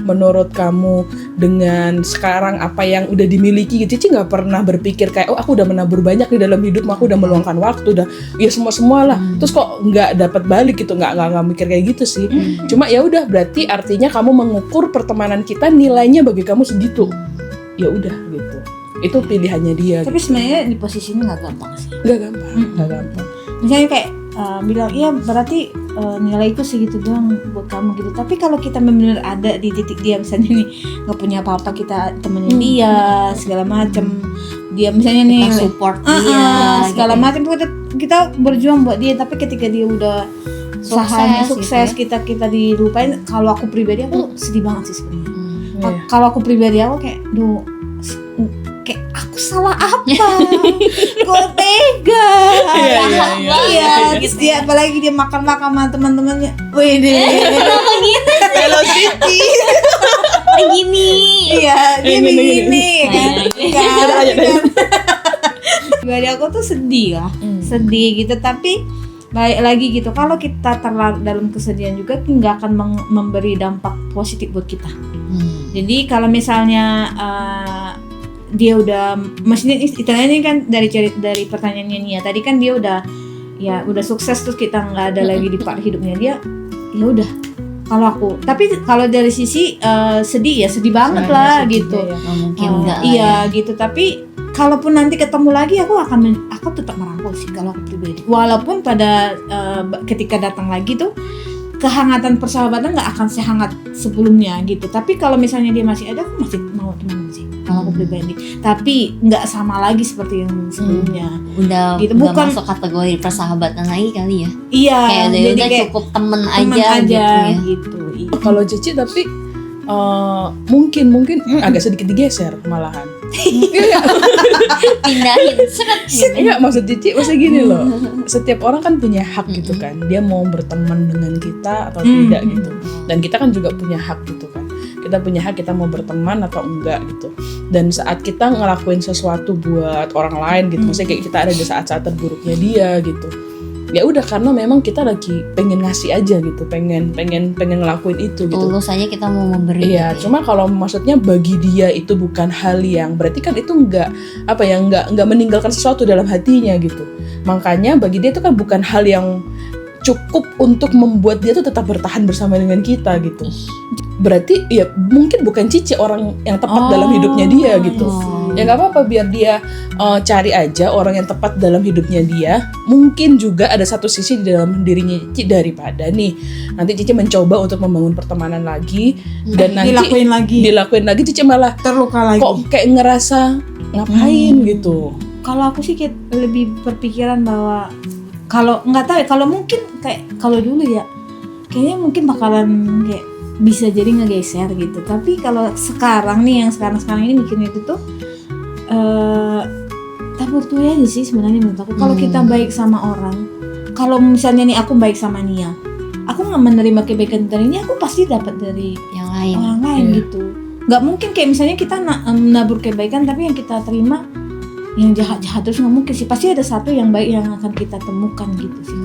Speaker 1: menurut kamu dengan sekarang apa yang udah dimiliki, Cici nggak pernah berpikir kayak aku udah menabur banyak di dalam hidupku, aku udah meluangkan waktu, udah ya semua lah. Terus kok nggak dapat balik gitu, nggak mikir kayak gitu sih. Cuma ya udah, berarti artinya kamu mengukur pertemanan kita nilainya bagi kamu segitu. ya udah gitu. Itu pilihannya dia.
Speaker 3: Tapi sebenarnya di posisi ini nggak gampang sih.
Speaker 1: Nggak gampang.
Speaker 3: Misalnya kayak bilang iya berarti nilaiku segitu doang buat kamu gitu. Tapi kalau kita benar-benar ada di titik dia misalnya nih nggak punya apa-apa, kita temenin dia segala macam, dia misalnya nih
Speaker 2: Kita support dia
Speaker 3: segala
Speaker 2: gitu.
Speaker 3: macam, kita berjuang buat dia. Tapi ketika dia udah usahanya sukses,
Speaker 2: gitu
Speaker 3: kita dilupain. Kalau aku pribadi aku sedih banget sih sebenarnya.
Speaker 1: Iya.
Speaker 3: Kalau aku pribadi aku kayak kayak aku salah apa? Gue tega. Iya, gitu dia, apalagi dia makan sama teman-temannya. Wih deh.
Speaker 2: Kenapa gitu?
Speaker 1: Hello Siti.
Speaker 2: Gini.
Speaker 3: Iya, dia begini.
Speaker 1: Lanjut.
Speaker 3: Pribadi aku tuh sedih lah, sedih gitu. Tapi balik lagi gitu, kalau kita terlalu dalam kesedihan juga nggak akan memberi dampak positif buat kita. Jadi kalau misalnya dia udah, maksudnya istilahnya ini kan dari pertanyaannya Nia tadi kan dia udah sukses, terus kita nggak ada lagi di part hidupnya dia, ya udah. Kalau aku, tapi kalau dari sisi sedih ya sedih banget lah gitu.
Speaker 2: Mungkin enggak.
Speaker 3: Iya gitu, tapi kalaupun nanti ketemu lagi aku tetap merangkul sih kalau aku pribadi. Walaupun pada ketika datang lagi tuh kehangatan persahabatan nggak akan sehangat sebelumnya gitu. Tapi kalau misalnya dia masih ada, aku masih mau temenan sih kalau aku pribadi. Tapi nggak sama lagi seperti yang sebelumnya.
Speaker 2: Udah
Speaker 3: gitu.
Speaker 2: udah
Speaker 3: Bukan
Speaker 2: masuk kategori persahabatan lagi kali ya.
Speaker 3: iya,
Speaker 2: Kayak
Speaker 3: jadi
Speaker 2: udah
Speaker 3: kayak
Speaker 2: cukup temen
Speaker 3: teman
Speaker 2: aja gitu ya.
Speaker 3: gitu. Iya.
Speaker 1: Kalau Cici tapi mungkin agak sedikit digeser malahan.
Speaker 2: Pindahin seret gitu.
Speaker 1: Enggak, maksud Cici maksudnya gini loh. Setiap orang kan punya hak gitu kan. Dia mau berteman dengan kita atau tidak gitu. Dan kita kan juga punya hak gitu kan. Kita punya hak kita mau berteman atau enggak gitu. Dan saat kita ngelakuin sesuatu buat orang lain gitu, maksudnya kayak kita ada di saat-saat terburuknya dia gitu. Ya udah, karena memang kita lagi pengen ngasih aja gitu, pengen ngelakuin itu gitu.
Speaker 2: Tulus aja kita mau memberi.
Speaker 1: Iya,
Speaker 2: gitu ya.
Speaker 1: cuma kalau maksudnya bagi dia itu bukan hal yang berarti kan itu nggak meninggalkan sesuatu dalam hatinya gitu. Makanya bagi dia itu kan bukan hal yang cukup untuk membuat dia tuh tetap bertahan bersama dengan kita gitu. Berarti ya mungkin bukan Cici orang yang tepat dalam hidupnya dia gitu. Ya nggak apa-apa, biar dia cari aja orang yang tepat dalam hidupnya dia. Mungkin juga ada satu sisi di dalam dirinya Cici, daripada nih nanti Cici mencoba untuk membangun pertemanan lagi dan nanti dilakuin lagi Cici malah
Speaker 3: terluka lagi.
Speaker 1: Kok kayak ngerasa ngapain gitu.
Speaker 3: Kalau aku sih kayak lebih berpikiran bahwa kalau nggak tahu ya, kalau mungkin kayak kalau dulu ya kayaknya mungkin bakalan kayak bisa jadi ngegeser gitu. Tapi kalau sekarang nih, yang sekarang ini mikirnya itu tuh tabur tuh aja sih sebenarnya menurut aku. Kalau kita baik sama orang, kalau misalnya nih aku baik sama Nia, aku nggak menerima kebaikan dari Nia, aku pasti dapat dari
Speaker 2: Yang lain.
Speaker 3: orang lain gitu. Nggak mungkin kayak misalnya kita menabur kebaikan tapi yang kita terima yang jahat-jahat terus, nggak mungkin sih. Pasti ada satu yang baik yang akan kita temukan gitu sih.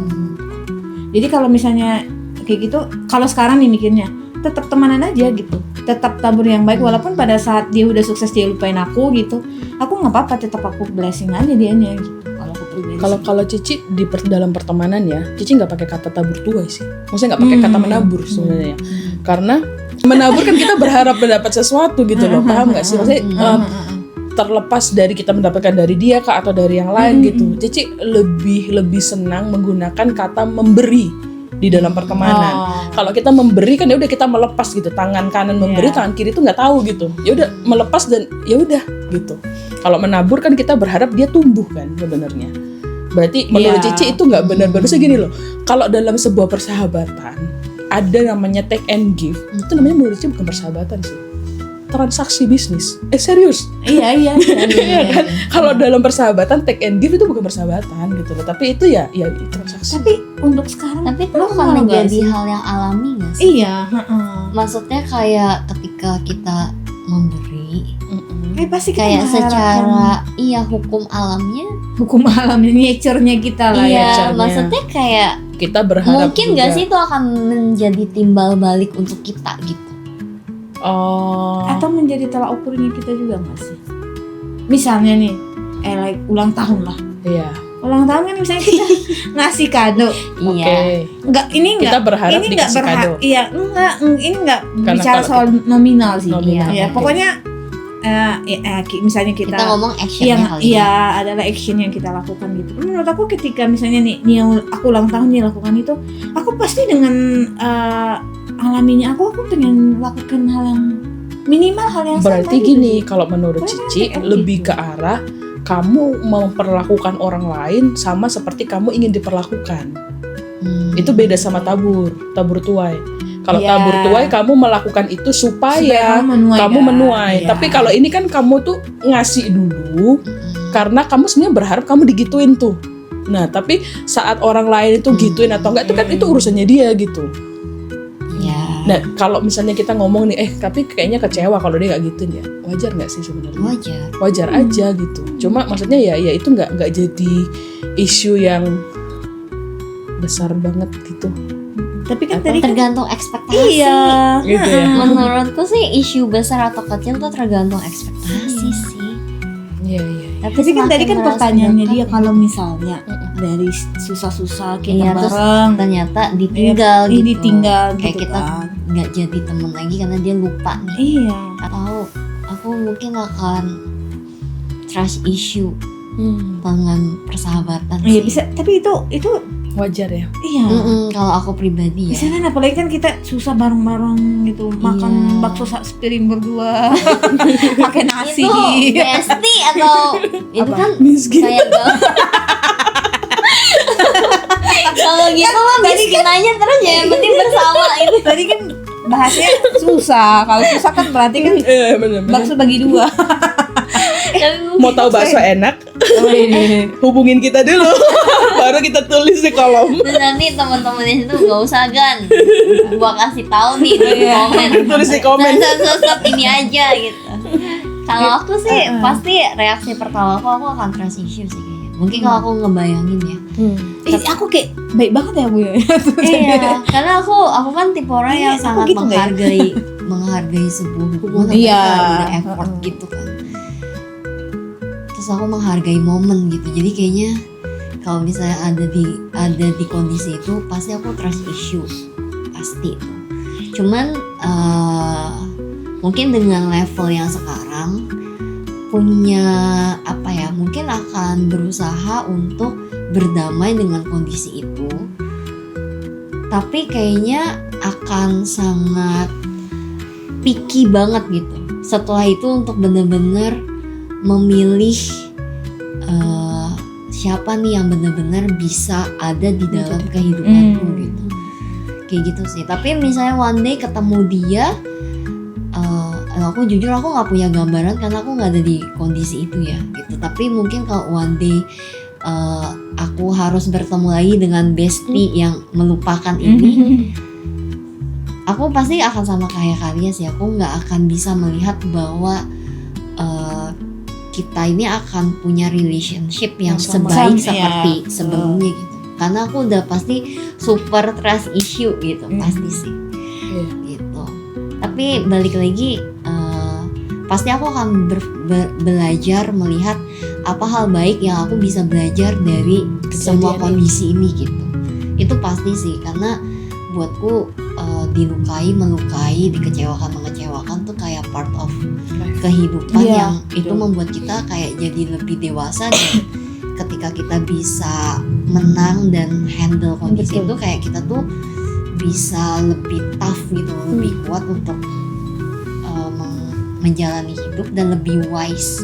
Speaker 3: Jadi kalau misalnya kayak gitu, kalau sekarang nih mikirnya tetap temanan aja gitu, tetap tabur yang baik. Walaupun pada saat dia udah sukses dia lupain aku gitu, aku nggak apa-apa, tetap aku blessing aja dianya gitu. Kalau aku pribadi.
Speaker 1: Kalau Cici dalam pertemanan ya, Cici nggak pakai kata tabur tuai sih. Maksudnya nggak pakai kata menabur sebenarnya. Karena menabur kan kita berharap mendapat sesuatu gitu loh, paham nggak sih? Maksudnya terlepas dari kita mendapatkan dari dia kah atau dari yang lain gitu. Cici lebih senang menggunakan kata memberi di dalam pertemanan. Kalau kita memberi kan ya udah kita melepas gitu, tangan kanan memberi, tangan kiri tuh nggak tahu gitu. Ya udah melepas dan ya udah gitu. Kalau menabur kan kita berharap dia tumbuh kan sebenarnya. Berarti menurut Cici itu nggak benar-benar segini loh. Kalau dalam sebuah persahabatan ada namanya take and give, itu namanya menurut Cici bukan persahabatan sih, transaksi bisnis. Serius?
Speaker 3: Iya
Speaker 1: kan? Kalau dalam persahabatan take and give itu bukan persahabatan gitu loh, tapi itu ya transaksi.
Speaker 3: Tapi untuk sekarang,
Speaker 2: Tapi itu akan menjadi hal yang alami nggak sih?
Speaker 3: Iya.
Speaker 2: Maksudnya kayak ketika kita memberi,
Speaker 3: Pasti kita
Speaker 2: kayak
Speaker 3: mengharapkan
Speaker 2: secara hukum alamnya,
Speaker 3: nature-nya kita lah ya.
Speaker 2: iya, maksudnya kayak
Speaker 1: Kita berharap
Speaker 2: mungkin nggak sih itu akan menjadi timbal balik untuk kita gitu.
Speaker 3: Atau menjadi tolak ukurnya kita juga nggak sih? Misalnya nih, like ulang tahun lah.
Speaker 1: Iya.
Speaker 3: Ulang tahun kan misalnya kita ngasih kado.
Speaker 2: Iya.
Speaker 1: Kita berharap dikasih kado.
Speaker 3: Iya, ini nggak
Speaker 1: Karena
Speaker 3: bicara
Speaker 1: kalau
Speaker 3: soal nominal sih.
Speaker 1: Nominal,
Speaker 3: Iya,
Speaker 1: oke.
Speaker 3: pokoknya misalnya
Speaker 2: Kita
Speaker 3: kita
Speaker 2: ngomong action
Speaker 3: yang
Speaker 2: kali ya.
Speaker 3: iya adalah action yang kita lakukan gitu. Menurut aku ketika misalnya nih aku ulang tahun nih lakukan itu, aku pasti dengan alaminya aku pengen lakukan hal yang minimal, hal yang
Speaker 1: Berarti
Speaker 3: sama
Speaker 1: gini,
Speaker 3: gitu.
Speaker 1: kalau menurut
Speaker 3: Boleh
Speaker 1: Cici
Speaker 3: kan,
Speaker 1: lebih
Speaker 3: gitu.
Speaker 1: ke arah kamu memperlakukan orang lain sama seperti kamu ingin diperlakukan. Itu beda sama tabur tuai. Kalau
Speaker 3: Iya.
Speaker 1: tabur tuai kamu melakukan itu supaya
Speaker 3: Supaya
Speaker 1: kamu menuai.
Speaker 3: Iya.
Speaker 1: Tapi kalau ini kan kamu tuh ngasih dulu karena kamu sebenarnya berharap kamu digituin tuh. Nah, tapi saat orang lain itu gituin atau enggak itu kan itu urusannya dia gitu.
Speaker 2: Ya.
Speaker 1: Nah, kalau misalnya kita ngomong nih, tapi kayaknya kecewa kalau dia nggak gituin ya. Wajar nggak sih sebenarnya? Wajar aja gitu. Cuma maksudnya ya itu nggak jadi isu yang besar banget gitu.
Speaker 3: Tapi kan
Speaker 1: Apa?
Speaker 3: tadi kan
Speaker 2: Tergantung ekspektasi.
Speaker 3: iya.
Speaker 1: Gitu ya.
Speaker 2: Menurutku sih isu besar atau kecil tuh tergantung ekspektasi sih.
Speaker 1: Iya.
Speaker 3: Tapi kan tadi kan
Speaker 2: semakin
Speaker 3: pertanyaannya
Speaker 2: merasa
Speaker 3: dia
Speaker 2: dekat,
Speaker 3: kalau misalnya dari susah-susah kita
Speaker 2: Iya, terus
Speaker 3: bareng
Speaker 2: ternyata ditinggal
Speaker 3: Iya,
Speaker 2: gitu.
Speaker 3: ditinggal
Speaker 2: Kayak
Speaker 3: gitu
Speaker 2: kita
Speaker 3: kan.
Speaker 2: nggak jadi temen lagi karena dia lupa nih.
Speaker 3: Iya.
Speaker 2: Atau aku mungkin akan trust issue
Speaker 1: Hmm,
Speaker 2: dengan persahabatan
Speaker 3: Iya
Speaker 2: sih.
Speaker 3: bisa, tapi itu
Speaker 1: wajar ya.
Speaker 3: iya.
Speaker 2: Kalau aku pribadi ya.
Speaker 3: Bisa kan apalagi kan kita susah bareng-bareng gitu, makan
Speaker 2: Iya.
Speaker 3: bakso sepiring berdua, pakai nasi.
Speaker 2: Itu bestie atau itu
Speaker 3: Apa?
Speaker 2: kan
Speaker 1: Miskin.
Speaker 2: kayak kalau gitu mah miskin aja terus ya yang penting bersama itu.
Speaker 3: Tadi kan bahasnya susah. Kalau susah kan berarti kan
Speaker 1: Bener-bener.
Speaker 3: bakso bagi dua.
Speaker 2: Tapi
Speaker 1: Mau tahu bakso enak?
Speaker 3: Oh, iya.
Speaker 1: Hubungin kita dulu. Baru kita tulis di kolom.
Speaker 2: terus nanti teman-teman itu gak usah Gan, gua kasih tahu nih di komen.
Speaker 1: Tulis di komen.
Speaker 2: Stop ini aja gitu. Kalau aku sih pasti reaksi pertama aku akan trust issue sih kayaknya. Mungkin kalau aku ngebayangin ya.
Speaker 3: Aku kayak baik banget ya Bu ya.
Speaker 2: Iya, karena aku kan tipe orang yang
Speaker 3: Iya, aku
Speaker 2: sangat
Speaker 3: gitu nggak ya?
Speaker 2: menghargai sebuah hubungan
Speaker 3: Iya.
Speaker 2: ketika udah effort gitu kan. Terus aku menghargai momen gitu. Jadi kayaknya kalau misalnya ada di kondisi itu pasti aku trust issue pasti itu. Cuman mungkin dengan level yang sekarang punya apa ya, mungkin akan berusaha untuk berdamai dengan kondisi itu, tapi kayaknya akan sangat picky banget gitu setelah itu untuk benar-benar memilih siapa nih yang benar-benar bisa ada di dalam kehidupanku gitu, kayak gitu sih. Tapi misalnya one day ketemu dia, aku jujur aku nggak punya gambaran karena aku nggak ada di kondisi itu ya gitu. Tapi mungkin kalau one day aku harus bertemu lagi dengan bestie yang melupakan ini, aku pasti akan sama kayak kalian sih. Aku nggak akan bisa melihat bahwa kita ini akan punya relationship yang sebaik seperti sebelumnya gitu. Karena aku udah pasti super trust issue gitu, pasti sih. Gitu. Tapi balik lagi, pasti aku akan belajar melihat apa hal baik yang aku bisa belajar dari semua kondisi ini gitu. Itu pasti sih, karena buatku dilukai, melukai, dikecewakan, mengecewakan tuh kayak part of kehidupan yang itu membuat kita kayak jadi lebih dewasa. Dan ketika kita bisa menang dan handle kondisi itu, kayak kita tuh bisa lebih tough gitu, lebih kuat untuk menjalani hidup dan lebih wise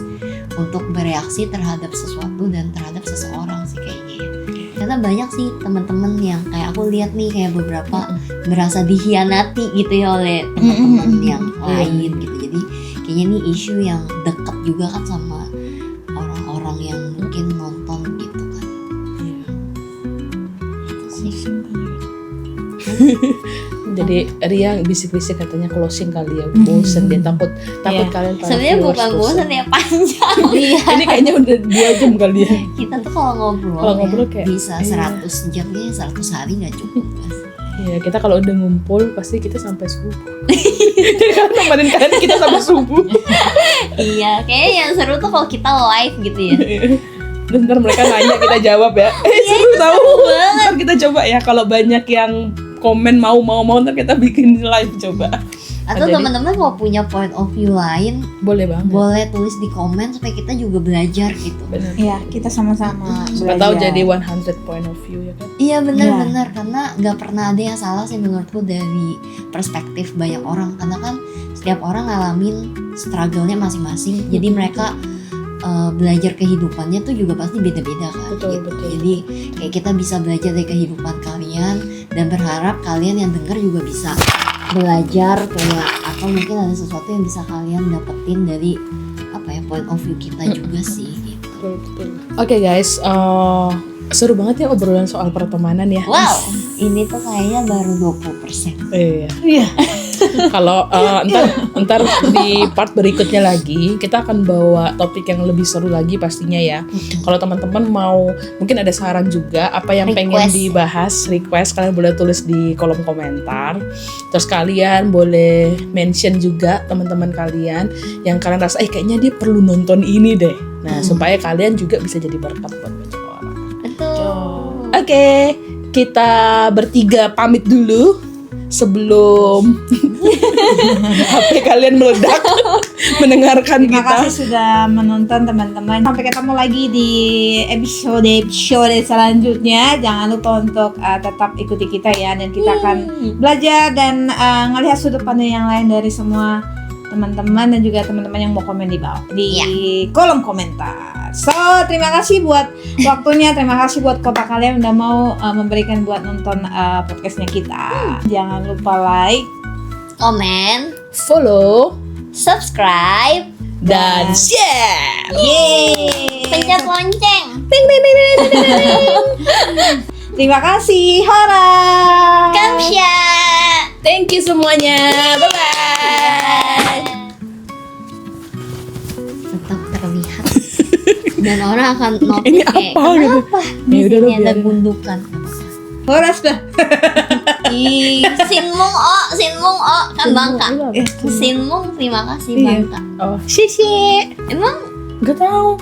Speaker 2: untuk bereaksi terhadap sesuatu dan terhadap seseorang sih kayaknya ya. Karena banyak sih teman-teman yang kayak aku lihat nih, kayak beberapa merasa dikhianati gitu ya oleh teman-teman yang lain gitu. Jadi kayaknya ini isu yang dekat juga kan sama orang-orang yang mungkin nonton gitu kan.
Speaker 1: Jadi Ria bisik-bisik katanya closing kali ya, bosen dia takut kalian para
Speaker 2: Sebenarnya
Speaker 1: viewers
Speaker 2: bukan bosan ya, panjang.
Speaker 1: Ini kayaknya udah 2 jam kali ya.
Speaker 2: Kita tuh kalau ngobrol
Speaker 1: kayak
Speaker 2: bisa 100 jam ya, 100 hari nggak cukup mas.
Speaker 1: Iya, kita kalau udah ngumpul pasti kita sampai subuh. Jadi kan nemenin kalian kita sampai subuh.
Speaker 2: Iya, kayaknya yang seru tuh kalau kita live gitu ya.
Speaker 1: Dan ntar mereka nanya kita jawab ya. Seru tahu. Ntar kita coba ya, kalau banyak yang komen mau ntar kita bikin live coba.
Speaker 2: Atau
Speaker 1: Jadi,
Speaker 2: teman-teman mau punya point of view lain,
Speaker 1: boleh banget.
Speaker 2: boleh tulis di komen supaya kita juga belajar gitu.
Speaker 1: Bener.
Speaker 3: Iya, kita sama-sama
Speaker 1: Siapa tahu jadi 100 point of view ya kan.
Speaker 2: Iya benar-benar, karena nggak pernah ada yang salah sih menurutku dari perspektif banyak orang, karena kan setiap orang ngalamin struggle-nya masing-masing, jadi mereka belajar kehidupannya tuh juga pasti beda-beda kan.
Speaker 1: Betul,
Speaker 2: gitu.
Speaker 1: betul.
Speaker 2: Jadi kayak kita bisa belajar dari kehidupan kalian dan berharap kalian yang denger juga bisa belajar kayak atau mungkin ada sesuatu yang bisa kalian dapetin dari apa ya point of view kita juga sih gitu.
Speaker 1: Oke guys, seru banget ya obrolan soal pertemanan ya.
Speaker 2: Wow, ini tuh kayaknya baru 20%.
Speaker 1: Iya. Kalau ntar di part berikutnya lagi kita akan bawa topik yang lebih seru lagi pastinya ya. Kalau teman-teman mau mungkin ada saran juga apa yang pengen
Speaker 2: Request.
Speaker 1: dibahas, request kalian boleh tulis di kolom komentar. Terus kalian boleh mention juga teman-teman kalian yang kalian rasa kayaknya dia perlu nonton ini deh. Nah, supaya kalian juga bisa jadi berkat buat banyak orang.
Speaker 2: Betul.
Speaker 1: Oke, kita bertiga pamit dulu sebelum HP kalian meledak mendengarkan
Speaker 3: Terima
Speaker 1: kita.
Speaker 3: kasih sudah menonton teman-teman. Sampai ketemu lagi di episode selanjutnya. Jangan lupa untuk tetap ikuti kita ya, dan kita akan belajar dan ngelihat sudut pandang yang lain dari semua teman-teman dan juga teman-teman yang mau komen di bawah di kolom komentar. So, terima kasih buat waktunya, terima kasih buat kota kalian udah mau memberikan buat nonton podcastnya kita. Jangan lupa like,
Speaker 2: Komen,
Speaker 1: Follow
Speaker 2: subscribe,
Speaker 1: dan share.
Speaker 3: yeay.
Speaker 2: pencet lonceng.
Speaker 3: Terima kasih, hora.
Speaker 2: Kamsya.
Speaker 1: Thank you semuanya. Bye bye.
Speaker 2: Tetap terlihat dan orang akan notice
Speaker 1: Ini
Speaker 2: kayak,
Speaker 1: apa gitu?
Speaker 2: kenapa di
Speaker 1: Ya udah,
Speaker 2: sini
Speaker 1: lu
Speaker 2: ada
Speaker 1: biarin.
Speaker 2: gundukan.
Speaker 3: Horas dah.
Speaker 2: Ih, sinmung kan Bangka. Sinmung terima kasih
Speaker 1: Iya.
Speaker 2: Bangka.
Speaker 1: Oh, xie
Speaker 2: Emang
Speaker 1: Gak tahu.